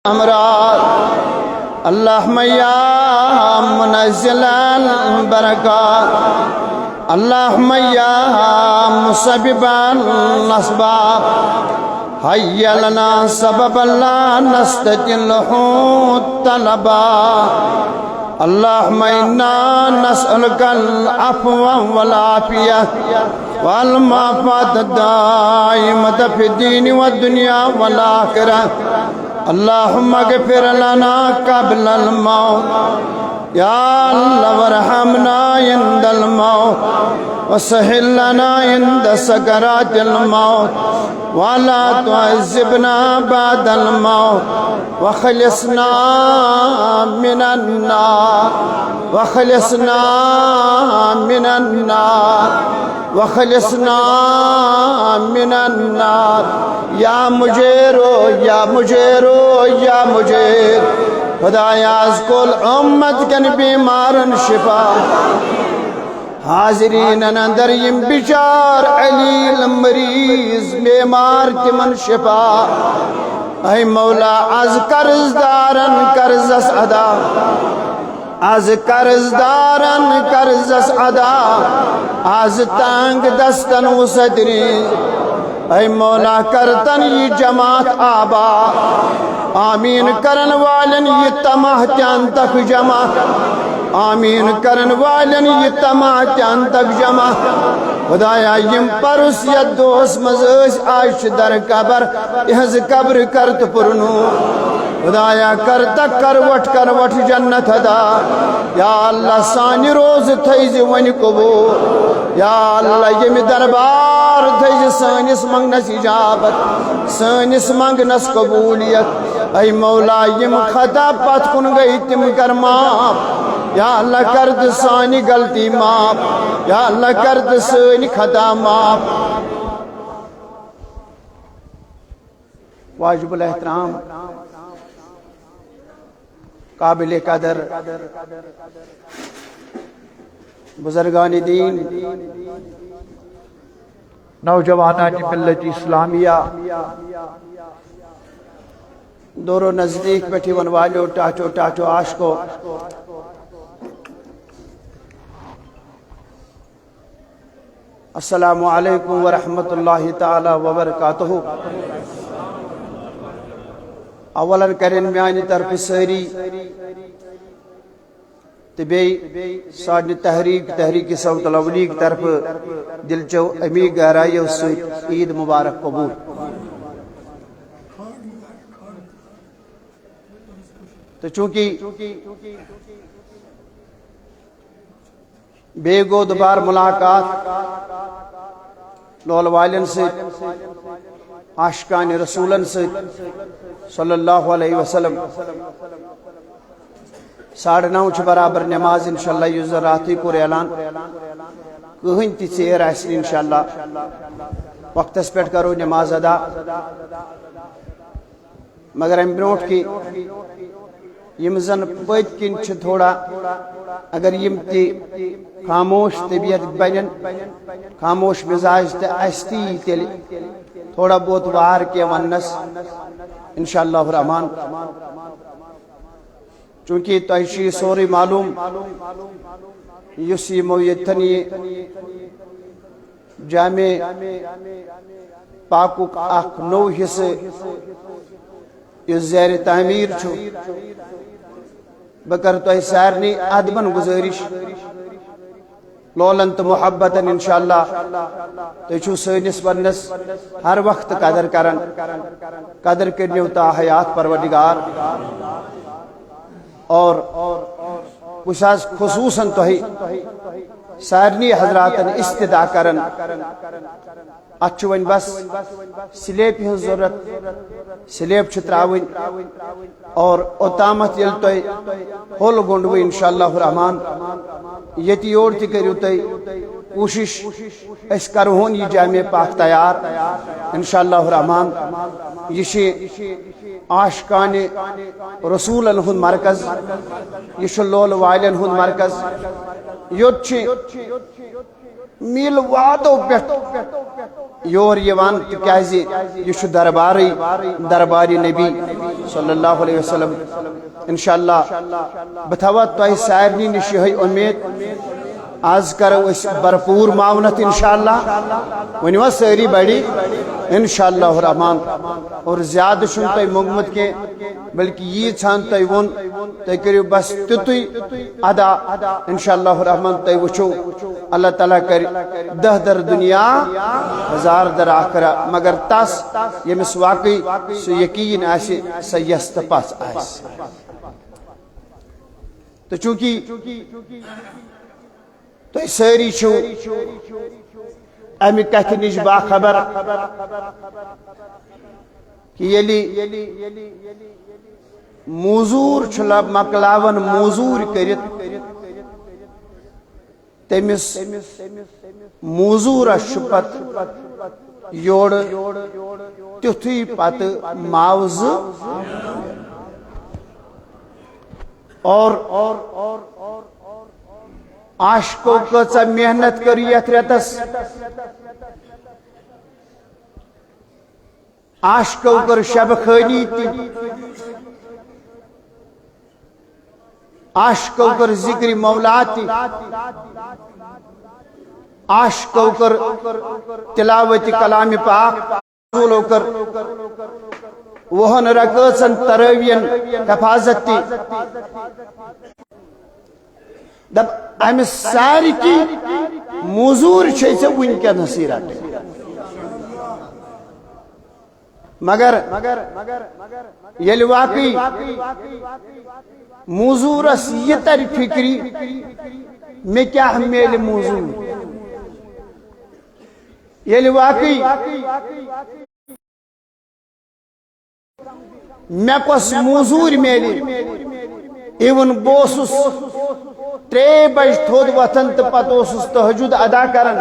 امراض اللهم يا منزل البركات اللهم يا مسبب الاسباب هيا لنا سببا لا نستجله طلبا اللهم إنا نسألك العفو والعافية والمعافاة الدائمة في الدين والدنيا والآخرة اللهم اغفر لنا قبل الموت يا الله وارحمنا عند الموت وسهل لنا عند سكرات الموت ولا تعذبنا بعد الموت وخلصنا من النار وخلصنا من النار وخلصنا من النار يا مجير يا مجير يا مجير خدایا از کل امت کن بیمارن شفا حاضرین اندر یم بچار علیل مریض بیمار تمن شفا اے مولا از قرضدارن قرضس ادا از قرضدارن قرضس ادا از تنگ دستن وصدری اے مولا کرتن یہ جماعت آبا آمین کرن والن یہ تماہ تیان تک جمع آمین کرن والن یہ تماہ تیان تک جمع خدایا یم پرس ید دوس مزیس آئیش در قبر یہز قبر کرت پرنو خدایا کرتا کروٹ جنت ادا یا اللہ سانی روز تھیزی ونی قبول یا اللہ یم دربار تھیزی سانس منگنس اجابت سانس منگنس قبولیت اے مولا یم خطا پت کن گئی تم کر معاف یا اللہ کرد سانی غلطی معاف یا اللہ کرد سانی خطا معاف واجب الاحترام قابل قدر بزرگان دین نوجوانان ملت اسلامیہ دورو نزدیک بیٹھی ون والو ٹاچو عاشقو السلام علیکم ورحمۃ اللہ تعالی وبرکاتہ اولا کرن میانی طرف ساری تبی سانی تحریک صوت الاولی کی طرف دل چو امی گہرائی سیت عید مبارک قبول تو چونکہ بے گو دوبار ملاقات لول والن سے عاشقان رسولن سے صلی اللہ علیہ وسلم 9:30 برابر نماز انشاءاللہ یوزر راتی کو اعلان کہیں تی چیر آسن انشاءاللہ وقت اس پیٹ کرو نماز ادا مگر ہم برونٹ کی یم زن پت کن چھ تھوڑا اگر یم تی خاموش طبیعت بنن خاموش مزاج تے استی تیل تھوڑا بہت وار کے ونس انشاءاللہ الرحمن چونکہ تحشی سوری معلوم یسی مویتنی جامع پاکوک اخ نو حصے یہ زیر تعمیر چھو بکر تو سارنی ادبن گزارش لولن تو محبتن انشاءاللہ تو چھو سینس ونس ہر وقت قدر کرن قدر کرنیو تا حیات پروردگار اور کساز خصوصاً تو ہی سارنی حضراتن استدعا کرن اچھوین بس سلیپ ہن ضرورت سلیپ چھتراوین اور اتامت یل توی ہول گونڈوی انشاءاللہ الرحمن یتی اور تی کریو تی کوشش اس کرہون یہ جامع پاک تیار انشاءاللہ الرحمن یہ عاشقان رسول ہن مرکز یہ لول والن ہن مرکز یوت میل وادو پیٹ یور یوان تکیازِ یہ چھُ درباری نبی صلی اللہ علیہ وسلم انشاءاللہ بہٕ تھاوٕ تۄہہِ سارنٕے نِش یِہوٚے اُمید آز کرو اس بھرپور معاونت انشاءاللہ ونیو ساری بڑی انشاءاللہ الرحمن اور زیادہ چھن تُہۍ موٚنگمُت کینٛہہ بلکہ یہ ژھان تُہۍ ووٚن تُہۍ کٔرِو بس تیُتُے ادا انشاءاللہ الرحمن تُہۍ وٕچھو اللہ تعالیٰ کر 10 در دنیا 1000 در آخرہ مگر تس ییٚمِس واقعی سُہ یقین آسہِ سۄ یس تہٕ پژھ آسہِ تہٕ چوٗنٛکہِ تُہۍ سٲری چھِو امہِ کتھِ نِش باخبر کہ ییٚلہِ موزوٗر چھُ مۄکلاوان موزوٗرۍ کٔرِتھ تٔمِس موزوٗرس چھُ پتہٕ یورٕ تیُتھُے پتہٕ معاوضہٕ اور عاشقو کۭژاہ محنت کٔر یتھ رٮ۪تس عاشقو کٔر شب خٲلی تہِ عاشقو کٔر ذکر مولا تہِ عاشقو کٔر تلاوت کلام پاک رسولو کٔر وُہن رکٲژن ترٲوین حفاظت تہِ دب امہِ سارِ کی موزوٗر چھے ژےٚ وٕنکٮ۪نسٕے رٹٕنۍ مگر ییٚلہِ واقعی موزوٗرس یہِ ترِ فِکرِ مےٚ کیٛاہ میلہِ موزوٗر ییٚلہِ واقعی مےٚ کۄس موزوٗرۍ میلہِ اِوٕن بہٕ اوسُس 3 بجہِ تھوٚد وۄتھان تہٕ پتہٕ اوسُس تہجُد ادا کران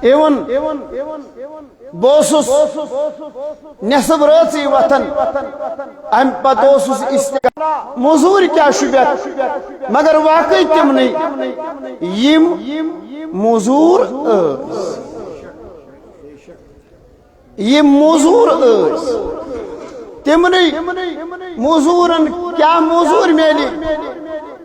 اِوٕن بہٕ اوسُس نٮ۪صٕب رٲژٕے وۄتھان امہِ پتہٕ اوسُس موزوٗرۍ کیٛاہ شوٗبٮ۪کھ مگر واقعی تِمنٕے یِم موزوٗر ٲسۍ یِم موزوٗر ٲسۍ تِمنٕے موزوٗرن کیٛاہ موزوٗر میلہِ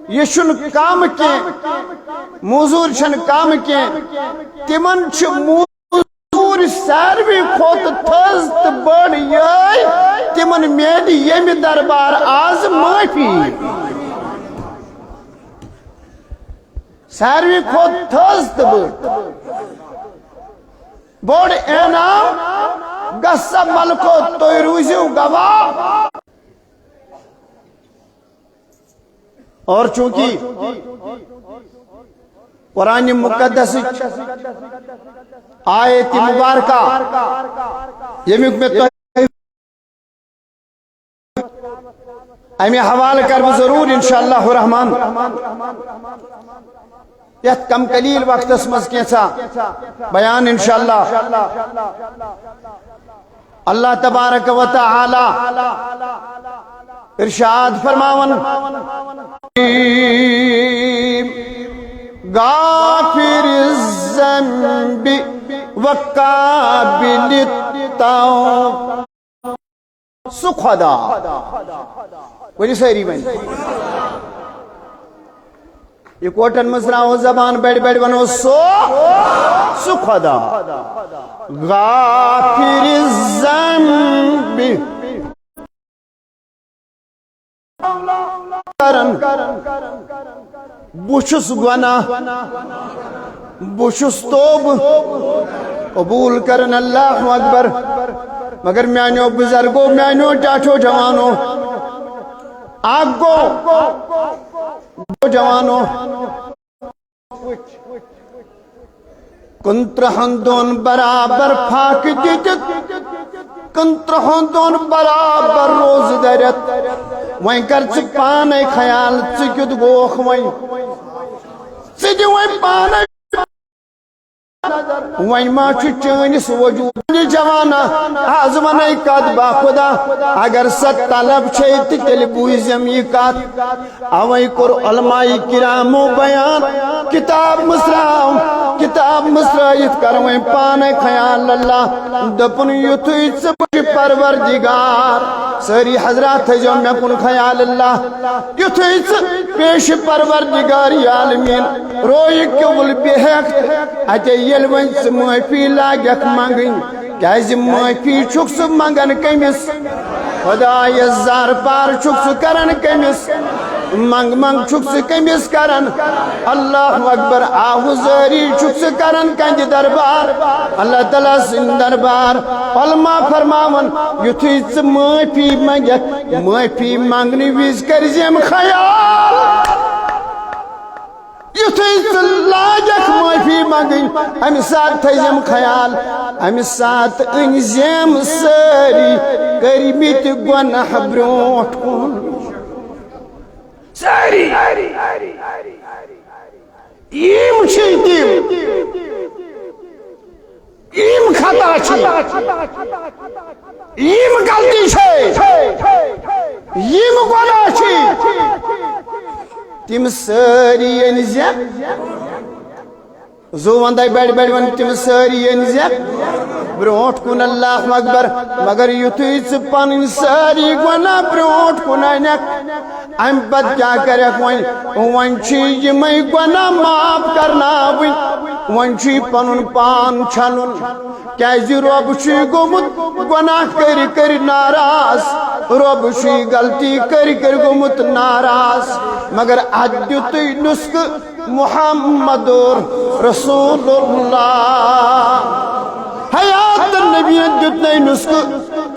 یہ چھُنہٕ کم کینٛہہ موزوٗر چھنہٕ کم کینٛہہ تِمن چھُ موزوٗرۍ ساروٕے کھۄتہٕ تھٔز تہٕ بٔڑ یِہوٚے تِمن میلہِ ییٚمہِ دربار آز معٲفی ساروٕے کھۄتہٕ تھٔز تہٕ بوٚڑ انعام گژھِ ملکو تُہۍ روٗزِو گواہ اور چونکہ قرآن مقدس آیت مبارکہ یمیُک میں امی حوالہ کرو ضرور انشاءاللہ الرحمن یت کم قلیل وقت مز کیسا بیان انشاءاللہ اللہ تبارک و تعالی ارشاد فرماون غافر الذنب وقابل التوب سُہ خدا ؤنِو سٲری وۄنۍ یہ کوٹن منٛز ترٛاوو زبان بڑِ بڑِ ونو سُہ خدا غافر الذنب بُشُس گۄناہ بُشُس توبہٕ قبوٗل کرن اللہ اکبر مگر میانیو بزرگو میانیو ٹاٹھو جوانو اکھ گوٚو جوانو کُنترٛہن دۄہن برابر فاقہٕ دِتِتھ کُنترٛہن دۄہن برابر روزٕ دٔرِتھ وۄنۍ کر ژٕ پانے خیال ژٕ کیُتھ گوکھ وۄنۍ ژٕ دِ وۄنۍ پانے وین ما چانس وجود جوانا آز ونائی کت با خدا اگر ست طلب چھے تیل بوزم یہ کت اوئی کر علماء کرامو بیان کتاب مصرائیت کرویں پانے خیال اللہ دپن یتوی چپچ پروردگار سری حضرات جو میں کن خیال اللہ یتوی پیش پروردگار عالمین روئی کیول بیہک اتے یلون سے معافی لاگک مانگن کیازِ معافی چھک سو مانگن کمس خدا یزار پار چھک سو کرن کمس منگ چھک سو کمس کرن اللہ اکبر آہوزاری چھک سو کرن کنج دربار اللہ تعالیٰ سن دربار علماء فرماون یتھی چھ معافی مانگک معافی مانگنی ویز کرزیم خیال یتھی لاجک معافی مانگن ہم ساتھ تھیزم خیال ہم ساتھ انزیم ساری کرمیت گناہ بروٹ کن ساری ایم چھیتیم ایم خطا چھی ایم غلطی چھے ایم گناہ چھی تم ساری انزیم زو وندائی بیڑ بیڑ ون تم ساری انزیم بروٹ کن اللہ اکبر مگر یتھی چھ پن ساری گناہ بروٹ کن اینک ام پت کیا کرک ون چھ یمے گناہ معاف کرنا ون چھ پنن پان چھلن کیازِ رب چھ گومت گناہ کر ناراض رب چھ غلطی کر گومت ناراض مگر ادیت نسخ محمد رسول اللہ حیات النبی دیت نسخ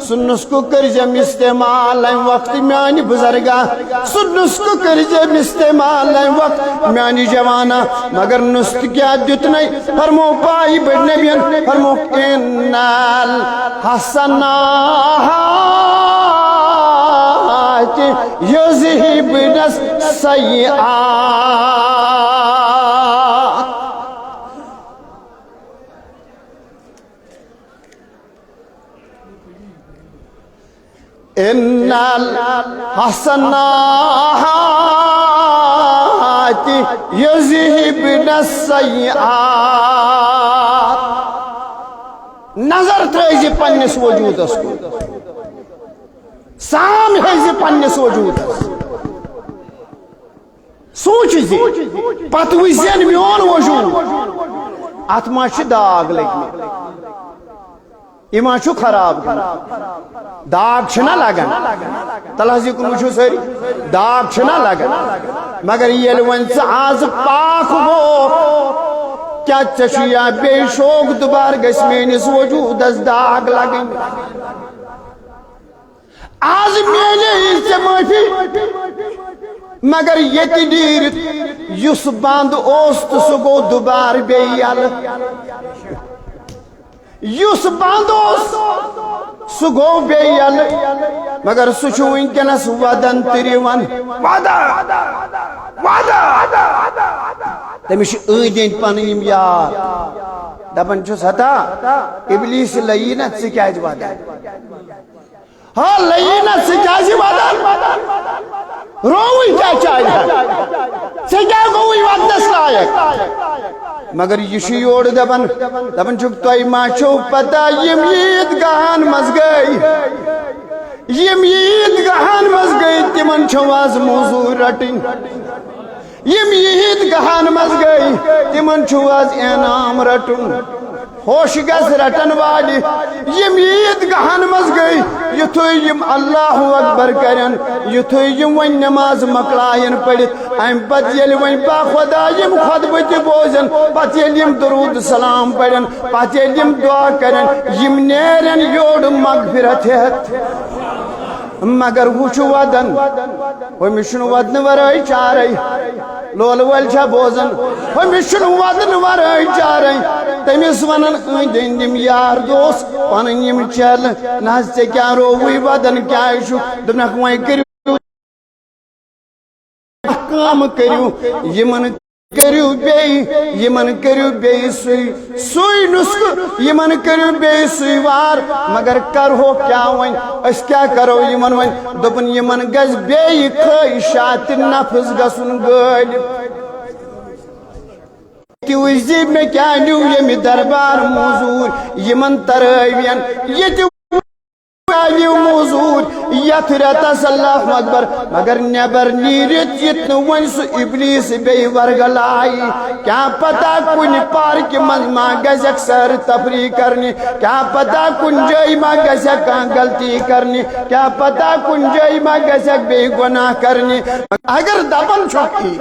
سن نسخ کرجم استعمال وقت میانی بزرگا سن نسخ کرجم استعمال وقت میانی جوانا مگر نسخ کیا دیت نہیں فرمو پائی بڑھ نبیان فرمو انال حسنات یذہبن السیئات ان الحسنات یذہبن السیئات نظر ترائیزی پنس وجود اس کو سام ہے پنس وجود سوچی پتوزین میون وجود اتما چھ داغ لگی ایمان چھو خراب داغ چھنا لگن تلحظی کن وچھو ساری داغ چھنا لگن مگر یہ ونس آز پاک ہو کیا چشیا بے شوق دوبار گس مینس وجود از داغ لگن آز میلے اس سے معافی مگر یہ دیر یس بند اوست سگو دوبار بے یل یس باندوس سگو بے یل مگر سچو انکنس ودن تریون وعدہ تمیش ایدین پانیم یار دبن چھو ستا ابلیس لئینت سے کیا جوادہ ہاں لئینت سے کیا جوادہ روی کیا چاہیے سے کیا گوئی ودنس لائق مگر یہ شیوڑ دبن چھک توی ماچو پتا یم عیدگاہن مز گئی یم عیدگاہن مز گئی تمن چھواز موضوع رٹن یم عیدگاہن مز گئی تمن چھواز انعام رٹن ہوش گس رٹن والی یم عیدگاہن مز گئی یتھو یم اللہ اکبر کرن یتھو یم ون نماز مکلائن پڑھت ام پت یل ون با خدا یم خطبہ تہ بوزن پت یل یم درود سلام پڑھن پت یل یم دعا کرن یم نیرن یوڑ مغفرت ہیت مگر وچ ودن ہمشن ودن ورائی چارئی لول ول چھا بوزن ہمشن ودن ورائی چارئی تمس ونن اندین یم یار دوست پنن یم چل نہ سے کیا رووی ودن کیا شو دنک ویں کریو کام کریو یمن کریو بی یمن کریو بی سوی نسخ یمن کریو بی سوی وار مگر کرو کیا ون اس کیا کرو یمن ون دپن یمن گز بی خواہشات نفس گسن غالب تیوزی میں کیا نیو یمی دربار موزور یمن ترائیوین یہ موزور یت رتس اللہ اکبر مگر نبر نیرت یتن ون سو ابلیس بی ورگلائی کیا پتا کن پارک من ما گزک سر تفریح کرنی کیا پتا کن جائی ما گزک غلطی کرنی کیا پتا کن جائی ما گزک بے گناہ کرنی اگر دبن چھکی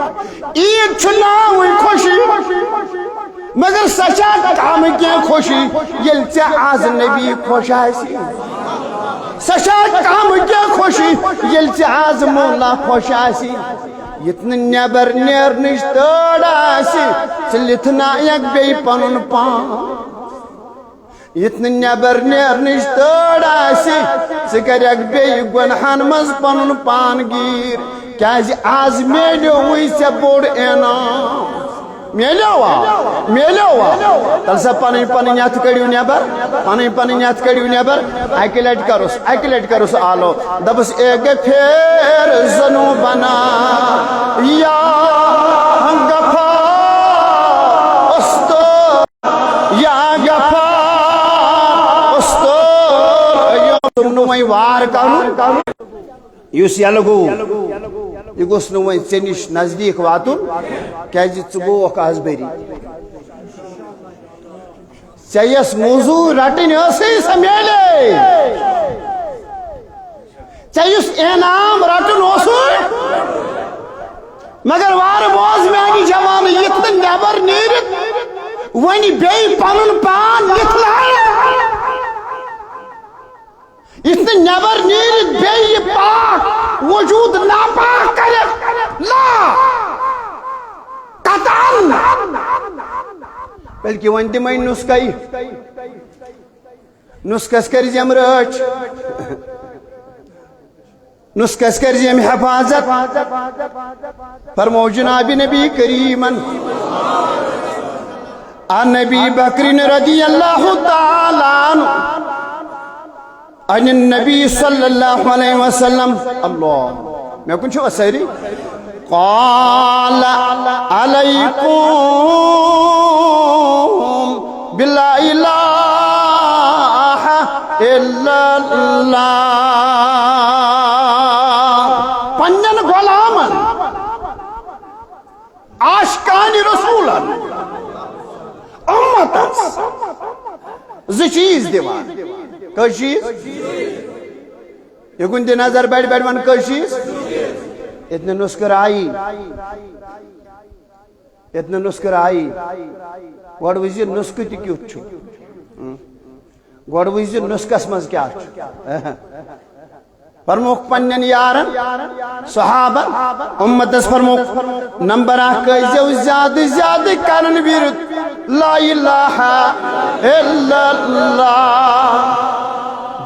عید چھناوی خوشی مگر سچا کام کی خوشی یل ژے آز نبی خوش آسی سچا کام کی خوشی یل ژے آز مولا خوش آسی یتن نبر نیرنش تڑ آسی ژٕ لِتھنایک بیٚیہِ پنُن پان یتن نبر نیرنش تڑ آسی ژٕ کریک بیٚیہِ گۄنہن منٛز پنُن پان گیٖر کیازِ آز میلیووٕے ژےٚ بوٚڑ انعام میلیوا تل سا پانی پانی یت کڑیو نیبر پانی پانی یت کڑیو نیبر اکی لٹ کروس آلو دبس ایک پھر زنو بنا یا گفا استو یا گفا استو تم نوئی وار کرو یوس یلگو یہ گوس نوئی ژے نش نزدیک واتن کیازِ ژٕ گوکھ آز بری ژے یس موضوع رٹن ٲسٕے سۄ میلے ژے یُس انعام رٹن اوسُے مگر وار بوز میانہِ جوان یِتھ نہٕ نٮ۪بر نیٖرِتھ وۄنۍ بیٚیہِ پنُن پان لِتھنایہِ یِتھ نہٕ نٮ۪بر نیٖرِتھ بیٚیہِ یہِ پاک وجود ناپاک کرکھ لا قطعاً بلکہ ون دمے نسخے نسخس کرزیم رچ نسخس کرزیم حفاظت فرمو جناب نبی کریمن عن نبی بکر رضی اللہ تعالی عنہ عن النبی صلی اللہ علیہ وسلم اللہ میں کن چھو سیری قال علیکم باللا الہ الا اللہ پنجن غلامن عاشقان رسولن امتس زی چیز دیوان کوئی چیز یہ کن دی نظر بیٹھ بیٹھ ون کوئی چیز اتنے نسکر آئی اتنے نسکر آئی گوڑ وزی نسکر تی کیوت چھو گوڑ وزی نسکس مز کیا چھو فرموک پنین یارن صحابہ امتس فرموک نمبر آکے جو زیادہ کرن بیرت لا الہ الا اللہ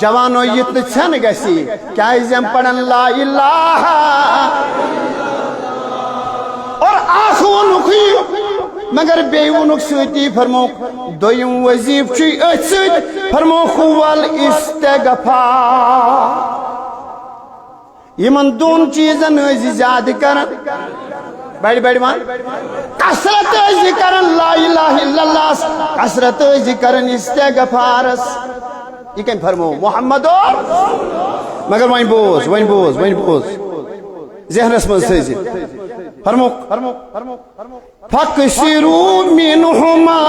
جوانو یتن چھن گسی کیا ازیم پڑھن لا الہ اور آخون نکھی مگر بیونک سوتی فرموک دویم وزیف چی اچھت فرموک والاستغفار یمن دون چیزن ازی زیادہ کرن بیڑ مان کسرت ازی کرن لا الہ الا اللہ کسرت ازی کرن استغفارس یہ کہیں فرمو محمدو مگر وائن بوز ذہن اسمز تھیزی فرمو فَقْسِرُوا مِنْهُمَا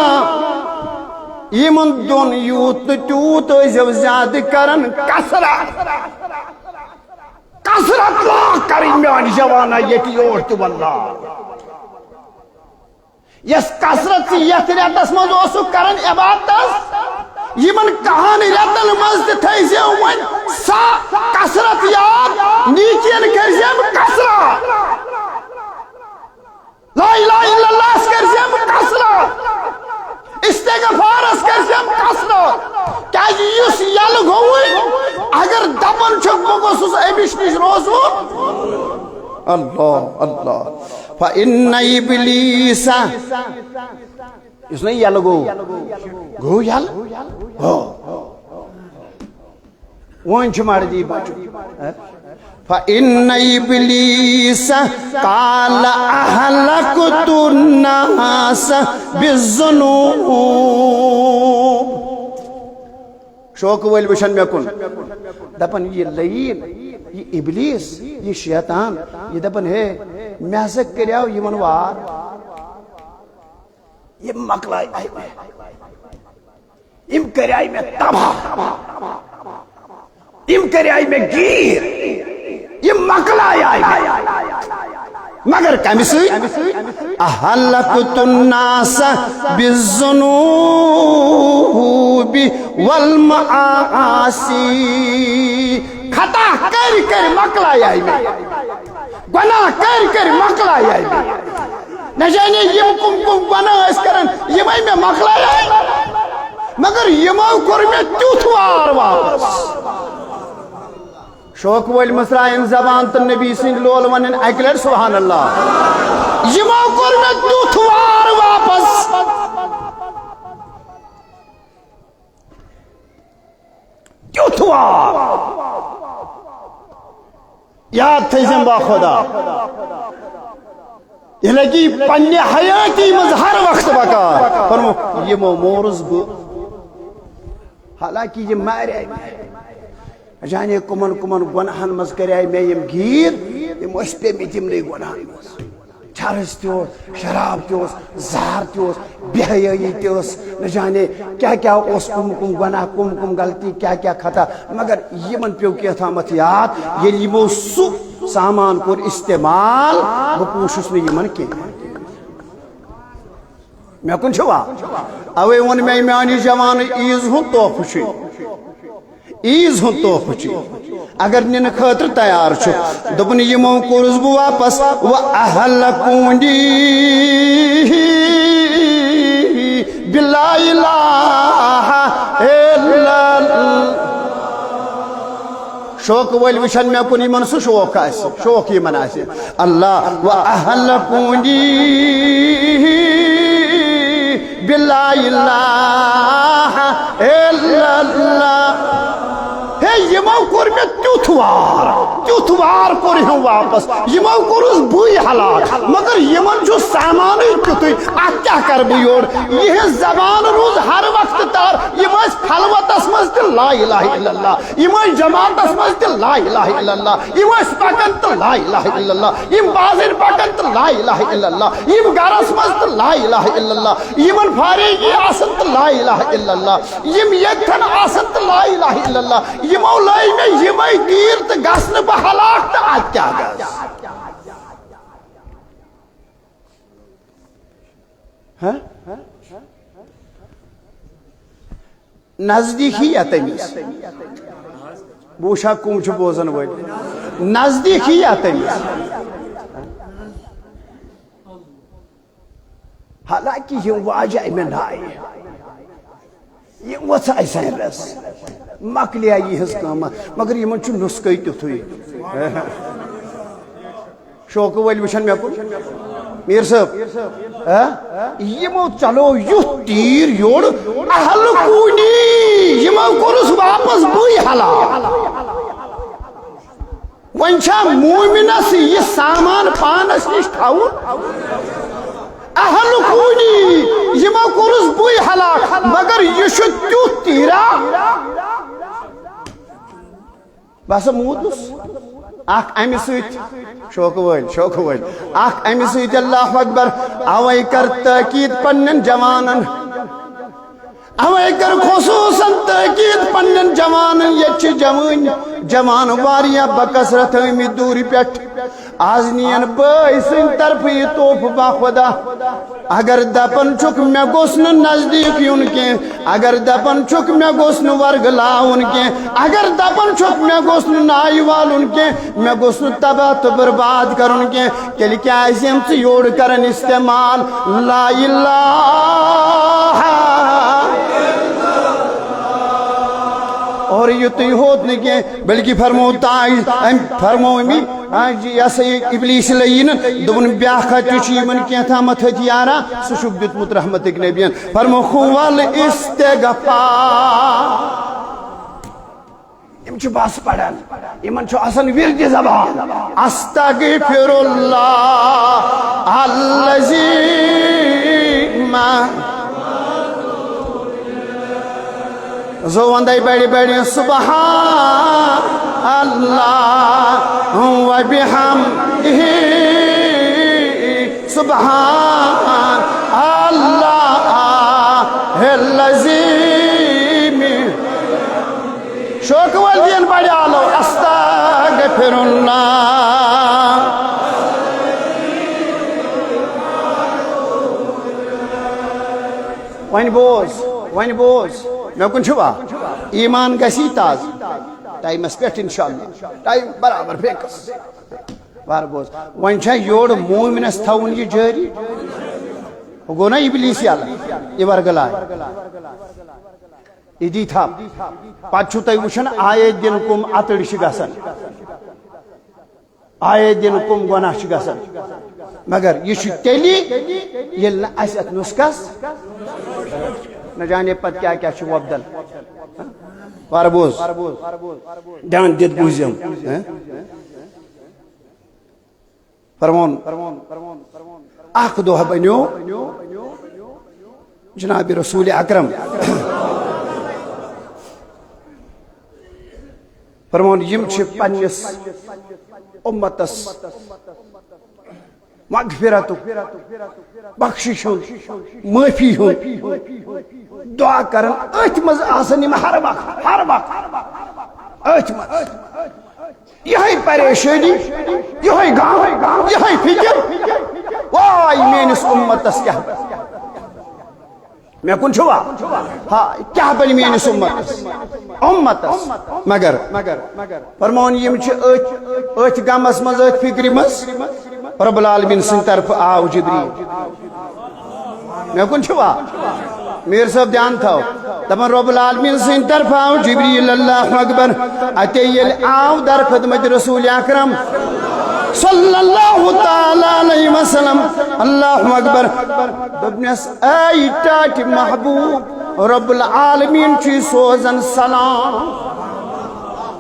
یمن دون یوت تیوت ازیو زیادہ کرن کسرت لا کریں میانی جوانا یتی اوڑتی واللہ یس کسرت سی یتی ریتس مز اوسو کرن عبادتس یمن کہانی ریتن مز تھیزیو ون سا کسرت یاد نیچین کرزیم کسرت لا الہ الا اللہ اس کرزیم کسرت استغفارس کرزیم کسرت کیا یس یلگ ہوئی اگر دبن چھک بگوسوس ایبش نش روزو اللہ اللہ فإن إبلیس اس نے یل گو یل وون چھ مرضی بچو فإن إبلیس قال أهلكت الناس بالذنوب شوق ول وشن مے کن دپن یہ لعین یہ ابلیس یہ شیطان یہ دپن ہے مے ہسا کریو یمن وار یہ مکلائی یم کریائی میں تباہ یم کریائی میں گیر یم مکلائی مگر کمی سی احلقت الناس بالذنوب والمعاصی خطا کر مکلائی میں گناہ کر مکلائی نہ جانے یم کم گناہ اس کرن یمائی میں مکلائی مگر یمو کر میں تیوتھ وار واپس شوق ول مسرائن زبان تو نبی سنگ لول ونن اکلر سبحان اللہ یمو کر میں تیوتھ وار واپس تیوتھ وار یاد تھی زمبا خدا یہ لگی پنی حیاتی مظہر وقت بکا فرمو یہ مورز بو حالانکہ یہ مارے جانے کمن گناہن مز کرے میں یم گیر یم اس پہ میں تم نہیں گناہن مز چرس تیوس شراب تیوس زہر تیوس بے حیائی تیوس نہ جانے کیا کم گناہ کم غلطی کیا خطا مگر یمن پیو کیا تھا مت یاد یہ یمو سو سامان کور استعمال وہ پوشس میں یمن کی میں کن چھوا اوے ون میں میانی جوان عیز ہوں توفہ چھ عیز ہوں توفہ چھ اگر نن خاطر تیار چھو دپن یمو کورس بہ واپس واہلکونی بلا الہ الا اللہ شوق ول وشن میں کن یمن سو شوق یمن آسہِ اللہ واہلکونی بلا الہ الا اللہ یمو کور میں تیوتھ وار کور ہم واپس یمو کورس بوئی ہلاک مگر یمن جو سامان تیتھے ات کیا کر بہ یور یہ زبان روز ہر وقت تار یم خلوتس مز تہ لا الہ الا اللہ یم جماعتس مز تہ لا الہ الا اللہ یم پکن تہ لا الہ الا اللہ یم بازر پکن تہ لا الہ الا اللہ یم گرس مز تہ لا الہ الا اللہ یمن فارغی آسن تہ لا الہ الا اللہ یم یتھن آسن تہ لا الہ الا اللہ یمو لائی میں یمائی گیر تو گسن بہ ہلاک تو ات کیا گس نزدیکی یا تمیز بوشا کم چھ بوزن ول نزدیکی یا تمیز حالانکہ یہ واجہ میں نائی یہ وچا ایسان رس مکلیا یہ ہز کام مگر یہ من چھ نسخے تیتھے شوق ول وشن میں کن میر صاحب یمو چلو یوت تیر یور اہلکونی یمو کورس واپس بوئی ہلاک ون چھا مومنس یہ سامان پانس نش تھاون اہلکونی یمو کورس بوئی ہلاک مگر یہ چھ تیوتھ تیرا بس مودس اخ امی سیت شوق ول اخ امی سیت اللہ اکبر اوے کر تاکید پنن جوانن اوے کر خصوصاً تاکید پنن جوانن یہ جوان واریاں بکثرت ہمی دوری پیٹھ آز نین بائی سن طرف یہ توف باخدا اگر دپن چک میں گوسن نزدیک یون کے اگر دپن چک میں گوسن ورگلاون کے اگر دپن چک میں گوسن نائی والن کے میں گوسن تباہ تو برباد کرن کے کلی کیا اسیم سے یوڑ کرن استعمال لا الہ اور یہ تو ہوت نہیں کہ بلکہ فرموتا فرمو امی ہاں جی یہ سا یہ ابلیس لین دون بیاہ خطی من کیا تھا مت ہتھیارا سہ چھک دیتمت رحمتک نبیین فرمو خوال استغفار یم چھ بس پڑھن یمن چھ آسان ورد زبان استغفر اللہ الذی ما زو وندائی بیڑی بیڑی سبحان اللہ و بحمدہ سبحان اللہ العظیم شوق والدین بڑی آلو استغفر اللہ وین بوز میں کن چھوا ایمان گسی تاز ٹائم اس پیٹ انشاءاللہ ٹائم برابر فیکس بار بوز وین چھا یوڑ مومنس تھاون یہ جاری گو نا ابلیسی اللہ یہ ورگلا ہے یہ دی تھا پات چھوٹا وشن آئے دن کم اتڑ شگاسن آئے دن کم گناہ شگاسن مگر یہ چھو تیلی یہ اسیت نسکس نہ جانے پت کیا کیا چھو عبدال واربوز دان دید بوزیم فرمون آخ دوہ بنیو جناب رسول اکرم فرمون یم چھ پنیس امتس مغفرت بخشش معافی دعا کرن ات مز آسن یم ہر وقت ات مز یہ پریشانی یہ غم یہ فکر وائی میانس امتس کیا میں کن چھوا ہاں کیا بنی میانس امتس مگر فرمون یم چھ ات غمس مز ات فکر مز رب العالمین سن طرف آو جبریل میں کن چھوا میر صاحب دھیان تھا دپان رب العالمین سن طرف آو جبریل اللہ اکبر اتے یل آو در خدمت رسول اکرم صلی اللہ تعالی علیہ وسلم اللہ اکبر دبنس اے ٹاٹ محبوب رب العالمین چی سوزن سلام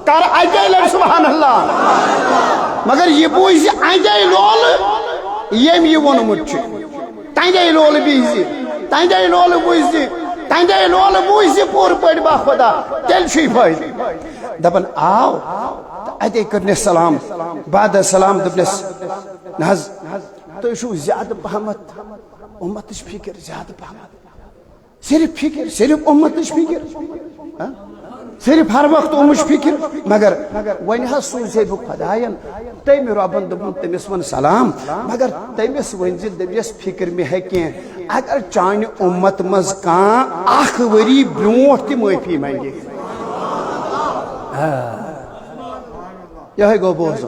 کر اجائل سبحان اللہ مگر یہ بوزی اجائل لول یم یہ ونمت چھ تنجائل لول بیزی تنجائل لول بوزی تنجائل لول بوزی پور پڑ با خدا تیل چھ فائد دبن آو اتے کرنے سلام بعد سلام دبنس ناز تو شو زیادہ پہمت امتش فکر زیادہ پہمت صرف فکر صرف امتش فکر صرف ہر وقت امش فکر مگر ون سوزے بہ خدائن تم ربن دپن تمس ون سلام مگر تمس ون دپس فکر میں ہے کی اگر چانہ امت مز کان اخ وری برونٹ تہ معافی منگے یہ گو بوز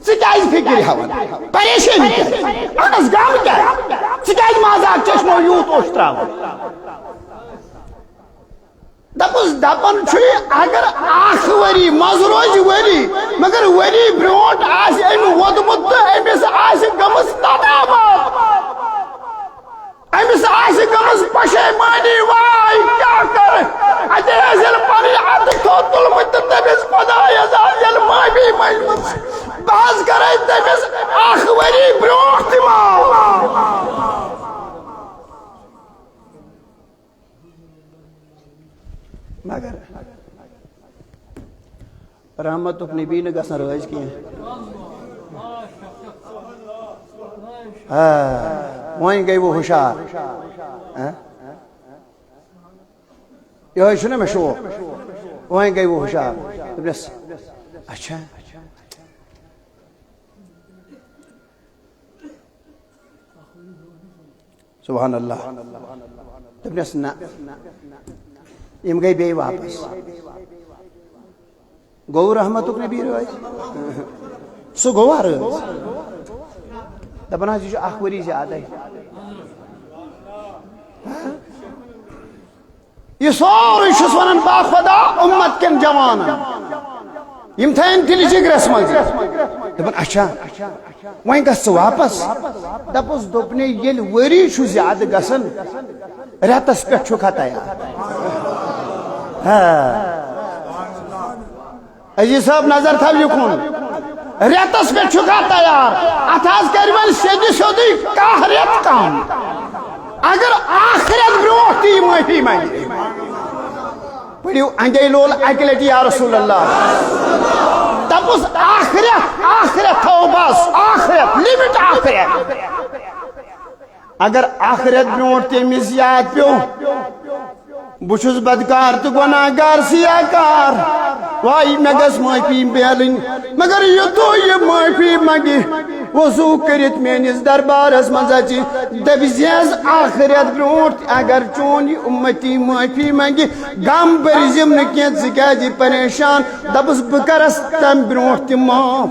سکاز فکر ہون پریشانی کیا اگس گام کیا سکاز مازاق چشمو یوت اوش تراون دپن اگر اخ وری مز روز وری مگر وری برونٹ آس ام وودمت تو امس آس گمس تدامت امس آس گمس پشیمانی وائی کیا کر اتے ازل پری عد تو تلمت تمس خدا یزال معافی منگمت باز کرے تمس اخ وری برونٹ ما مگر رحمت نبی نے گسن روز کی وہیں گئی وہ ہوشار یہ چھنا میں شو وہیں گئی وہ ہوشار اچھا سبحان اللہ دپنس نا یم گئی بے واپس گو رحمت نبی روز سو گوا روز دپان یہ اخ وری زیادہ یہ سوری چھس ونان با خدا امت کن جوان یم تھین دل جگرس مز دپن اچھا وۄنۍ گژھ ژٕ واپس دپس دوٚپنے ییٚلہِ ؤری چھُ زیادٕ گژھان رٮ۪تس پٮ۪ٹھ چھُکھا تیار عزیز صاحب نظر تھاو یِکُن رٮ۪تس پٮ۪ٹھ چھُکھا تیار اتھ حظ کرِ وۄنۍ سیٚدِ سیوٚدُے کاہ رٮ۪تھ کم اگر اکھ رٮ۪تھ برونٛٹھ تہِ یہِ معٲفی منگہِ پٔرِو انجے لول اکہِ لٹہِ یا رسول اللہ دپُس اکھ رٮ۪تھ تھاو بس اکھ رٮ۪تھ لِمٹ اکھ رٮ۪تھ اگر اکھ رٮ۪تھ برونٛٹھ تٔمِس یاد پیوٚو بہٕ چھُس بدکار تہٕ گۄناہگار سیاکار واے مےٚ گژھِ معٲفی میلٕنۍ مگر یُتھُے یہِ معٲفی منگہِ وضوٗ کٔرِتھ میٲنِس دربارس منٛز اژِ دپہِ زیز اکھ رٮ۪تھ برونٛٹھ اگر چون یہِ اُمتی معٲفی منگہِ غم بٔرزِم نہٕ کینٛہہ ژٕ کیازِ پریشان دپُس بہٕ کرس تمہِ برونٛٹھ تہِ معاف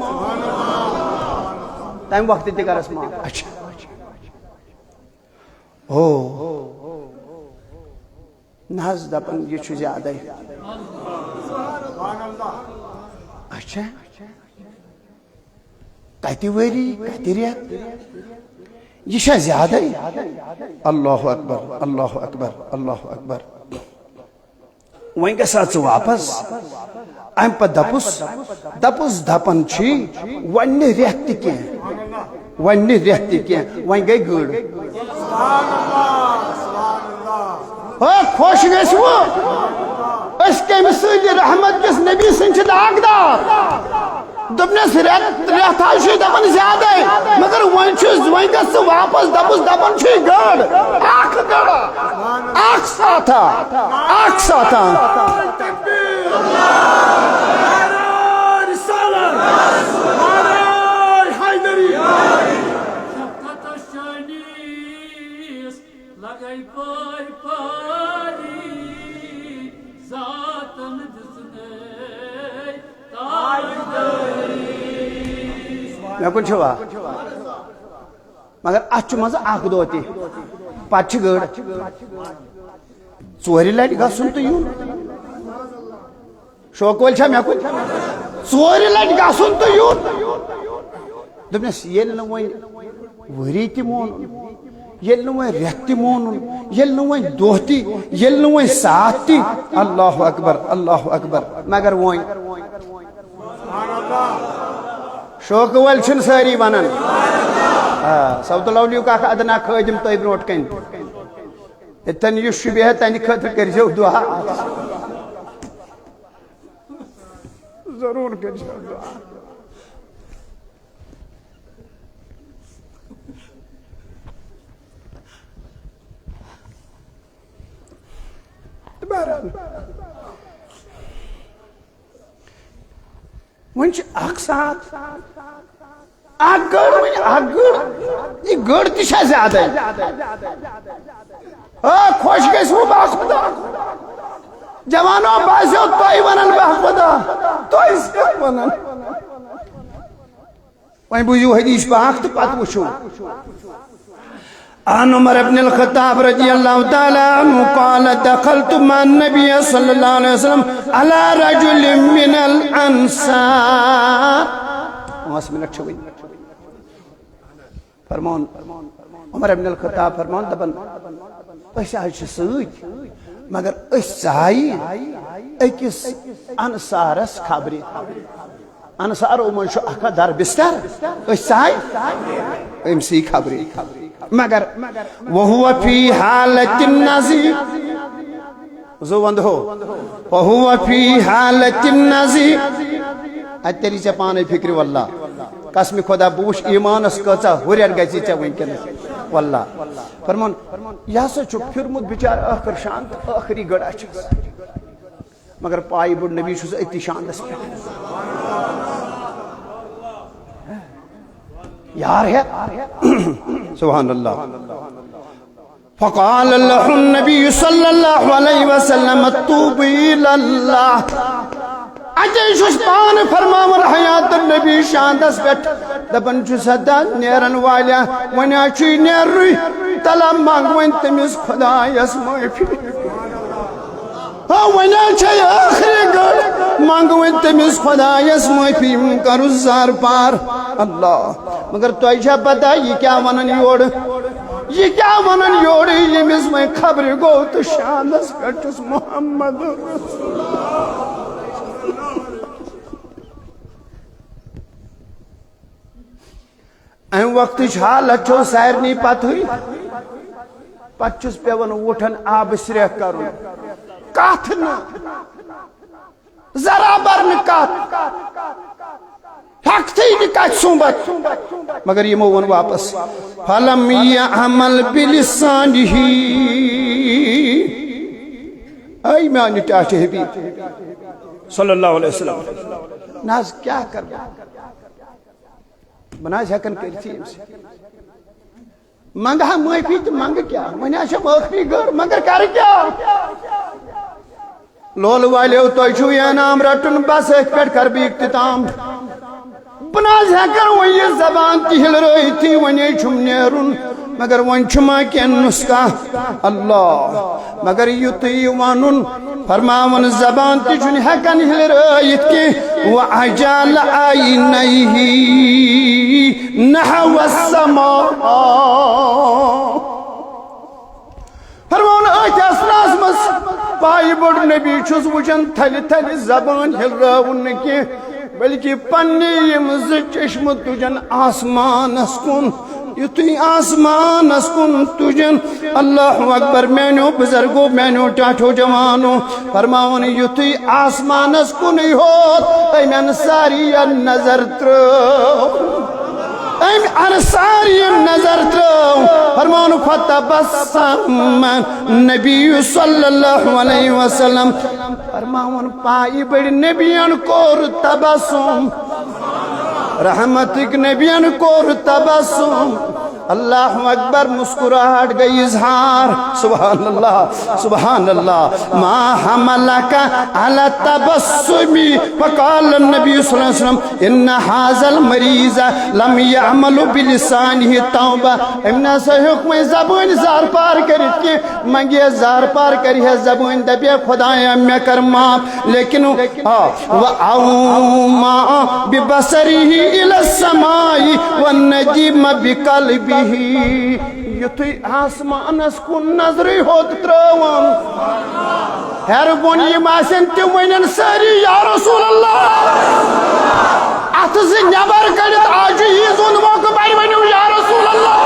تمہِ وقتہٕ تہِ کرس معاف اچھا نہ حظ دپان یہ چھُ زیادے اچھا کتہِ ؤری کتہِ رٮ۪تھ یہ چھا زیادے اللہ اکبر اللہ اکبر اللہ اکبر وۄنۍ گژھا ژٕ واپس امہِ پتہٕ دپُس دپان چھِ وۄنۍ نہٕ رٮ۪تھ تہِ کینٛہہ وۄنۍ نہٕ رٮ۪تھ تہِ کینٛہہ وۄنۍ گٔے گٔڑ خوش گژھوٕ أسۍ کمہِ سۭتۍ رحمت کِس نبی سٕنٛدۍ چھِ داغدار دوٚپنس رٮ۪تھ حظ چھُے دپان زیادے مگر وۄنۍ گژھ ژٕ واپس دپُس دپان چھُے گٔڑ اکھ گٔڑ اکھ ساتھا مےٚ کُن چھُوا مگر اتھ چھُ منٛزٕ اکھ دۄہ تہِ پتہٕ چھِ گٔڑ ژورِ لٹہِ گژھُن تہٕ یُن شوقہٕ وٲلۍ چھا مےٚ کُن ژورِ لٹہِ گژھُن تہٕ یُن دوٚپنس ییٚلہِ نہٕ وۄنۍ ؤری تہِ مونُن ییٚلہِ نہٕ وۄنۍ رٮ۪تھ تہِ مونُن ییٚلہِ نہٕ وۄنۍ دۄہ تہِ ییٚلہِ نہٕ وۄنۍ ساتھ تہِ اللہ اکبر اللہ اکبر مگر وۄنۍ شوقہٕ وٲلۍ چھِنہٕ سٲری ونان سعود الاولیُک اکھ ادنا خٲدِم تۄہہِ برونٛٹھ کَنۍ ییٚتٮ۪ن یُس چھُ بِہِتھ تہنٛدِ خٲطرٕ کٔرۍزیو دُعا ضروٗر کٔرۍزیو دُعا وۄنۍ چھِ اکھ ساتھ اکھ گٔڑ وۄنۍ اکھ گٔڑ یہِ گٔڑ تہِ چھا زیادے خۄش گژھوٕ با خۄدا جوانو باسیو تۄہہِ ونان با خۄدا تۄہہِ سۭتۍ ونان وۄنۍ بوٗزِو حدیث پاک تہٕ پتہٕ وٕچھو عن عمر بن الخطاب رضي الله تعالى عنه قال دخلت مع النبي صلى الله عليه وسلم على رجل من الأنصار فرمان عمر بن الخطاب فرمان دپان أسۍ حظ چھِ سۭتۍ مگر أسۍ ژایہِ أکِس انصارس خبرِ انصارو منٛز چھُ اکھ دربستر أسۍ ژایہِ أمسٕے خبرِ مگر وهو في حالة النزي زو وندو وهو في حالة النزي اتری ژےٚ پانے فکرِ واللہ قسمِ خۄدا بہٕ وٕچھ ایمانس کۭژاہ ہُریر گژھِ ژےٚ وٕنکیٚنس واللہ فرمان یہِ ہسا چھُ پھِرمُت بِچار ٲخٕر شان تہٕ ٲخری گڑا چھُس مگر پایہِ بوٚڑ نبی چھُس أتی شاندس پٮ۪ٹھ یار ہے سبحان اللہ فقال له النبي صلى الله عليه وسلم توب الى الله اجے چھُس پانہٕ فرماوان حیات النبی شاندس پٮ۪ٹھ دپان چھُ سدا نیرن والیاں وۄنۍ حظ چھُے نیرُے تلا منٛگ وۄنۍ تٔمِس خۄدایس معٲفی وۄنۍ حظ چھے ٲخری گٔڑ منگوین تمس خدایس معافی کرو زار پار اللہ مگر تہ پتہ یہ کیا ونن یور یہ کیا ونن یور یمس میں خبر گو تو شانس پٹس محمد ام وقت حالت چھو سارنی پتہ ہوئی پچھس پیون وٹھن آب سریک کرن کات نا ذرا برن کات حق تھی نکات سنبت مگر یہ مون واپس فلم یعمل بلسانہ ای میانی ٹاٹ حبیب صلی اللہ علیہ وسلم ناز کیا کر بناز ہیکن کرتی منگا معافی تو منگ کیا ون معافی گر مگر کر کیا لول والیو تہ یہ نام رٹن بس ات پہ کر بہ اختتام بناز ہیکن وہ یہ زبان تہل رہی ون چھم نیرن مگر ون چھما کی نسخہ اللہ مگر یت ون فرماون زبان تہ ہیکن ہل رہت کی وَأَجَالَ عَيْنَيْهِ نَحْوَ السَّمَاءِ فرماون آیت اسراس مس پائی بڑ نبی چھس وچن تھل تھل زبان ہل راون کی بلکہ پنی یم ز چشم تجن آسمان اسکن یتھی آسمان اسکن تجن اللہ اکبر مینو بزرگو مینو ٹاٹھو جوانو فرماون یتھی آسمان اسکن ہوت اے من ساری نظر ترو ایم انصاری نظر ترو فرمان فتبسم نبی صلی اللہ علیہ وسلم فرمان پائی بڑی نبیان کور تبسم رحمتک نبیان کور تبسم اللہ اکبر مسکراہٹ گئی اظہار سبحان اللہ ما حملک علی التبسمی فقال النبی صلی اللہ علیہ وسلم ان هذا المریض لم يعمل بلسانه توبہ امنا سے حکم زبان زار پار کرت کی منگے زار پار کری ہے زبان دبی خدایا میں کر معاف لیکن وَأَوْمَا بِبَصَرِهِ إِلَى السَّمَاءِ وَالنَّجِمَ بِقَلْبِهِ یتھی آسمان اس کو نظری ہوت تراون ہر بونی ماسن تم ونن ساری یا رسول اللہ اتز نبر کڑت آج ہی زون موقع پر ونیو یا رسول اللہ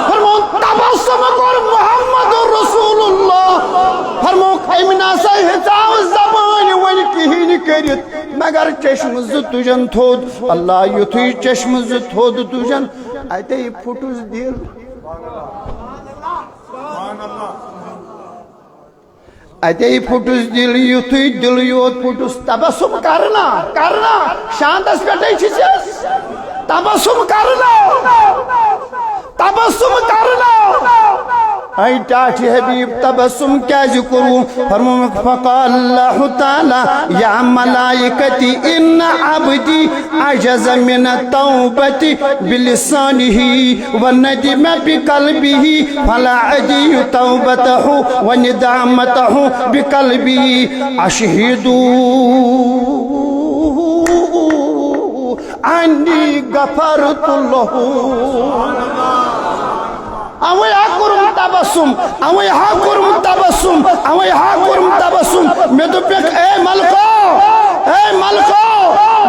فرمون تبسم کر محمد رسول اللہ فرمون خیمنا سے حساب زبان ون کہین کرت مگر چشم ز تجن تھود اللہ یتھی چشم ز تھود تجن ایتے ہی پھٹوز دل ایتے ہی پھٹوز دل یتھی دل یوت پھٹوز تبسم کرنا شاندس پیٹے چیزیس تبسم کرنا اے ٹاٹھی حبیب تبسم کیا ذکروں فرمون فقال اللہ تعالی یا ملائکتی ان عبدی عجز من التوبت بلسانہ وندم بقلبہ فلا عدی توبتہ وندامتہ بقلبہ اشہدو انی غفرت لہو اوے حکرم تبسم اوے حکرم تبسم اوے حکرم تبسم میں تو پیک اے ملکو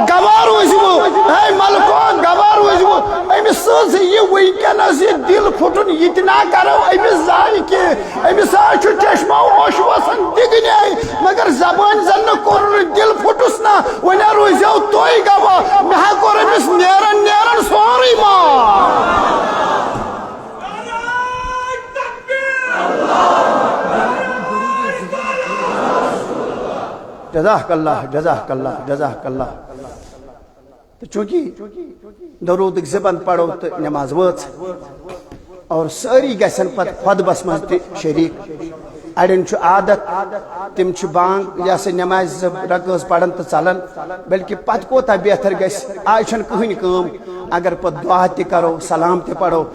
گوار وزبو اے ملکو گوار وزبو امی سوز یہ وینکنس یہ دل پھٹن اتنا کرو امی زائی کے امی ساچو چشمہ اوش وسن دگنے مگر زبان زن کور دل پھٹسنا ونا روزیو توئی گوا میں کور امیس نیرن سوری ماں جزاک اللہ تو چونکہ درود زبان پڑھو تو نماز وچ اور ساری گسن پت خطبس مز شریک اڑین عادت تم بانگ یا نماز رکاز پڑھن تو چلن بلکہ پت کوتا بہتر گس آج کہین کام اگر پت دعا تہ کرو سلام تہ پڑھو